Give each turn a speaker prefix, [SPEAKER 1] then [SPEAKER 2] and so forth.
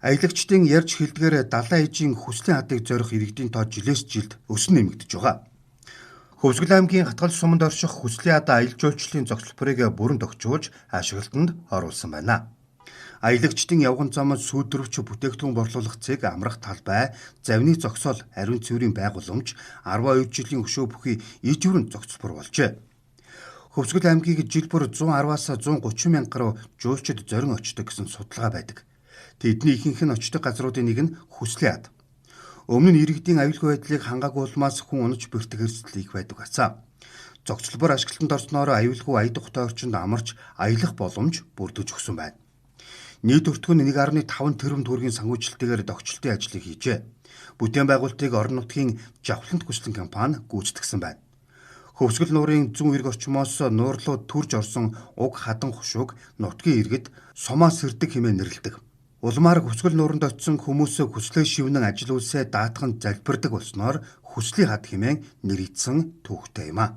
[SPEAKER 1] Аялагчдын ярьж хэлдгээр далайн ижийн хүслийн хадыг зорих иргэдийн тоо жилээс жилд өснө нэмэгдэж байгаа. Хөвсгөл аймгийн Хатгал суманд орших хүслийн хадаа аялал жуулчлалын зохицлборыг бүрэн тохижуулж ашиглалтанд оруулсан байна. Аялагчдын явган замд сүйдрвч бүтээгдэхүүн борлуулах цэг, амрах талбай, завны зогсоол, ариун цэврийн байгууламж, 12 жилийн өшөө бүхий иж бүрэн зохицлбор болжээ. Хөвсгөл аймгийг жил бүр 110-аас 130 мянга гаруй жуулчид зорин очдог гэсэн судалгаа байдаг. Тэдний ихэнх нь очдог газруудын нэг нь хүслийн хад. Өмнө нь иргэдийн аюулгүй байдлыг хангаагүй улмаас хүн унаж бэртэх эрсдэл их байдаг бацаа. Зохицлбор ашиглалтанд орсноор аюулгүй аяд ухтай орчинд амарч аялах боломж бүрдэж өгсөн байна. Нийт өртгөн 1.5 тэрбум төгрөгийн санхүүжилтээр дохицлтын ажлыг хийжээ. Бүтээн байгуулалтыг орон нутгийн Жавхлант хүслэн компани гүйцэтгэсэн байна. Хөвсгөл нуурын зүүн эрг орчмоос нуурлууд төрж орсон уг хадан хушууг нутгийн иргэд сумаа сэрдэг хэмээн нэрлэдэг. Улмаар Хөвсгөл нууранд очисон хүмүүсээ хүслээ шивнэн ажил үйлсээ даатган залбирдаг болсноор хүслийн хад хэмээн нэрийдсэн түүхтэй юм а.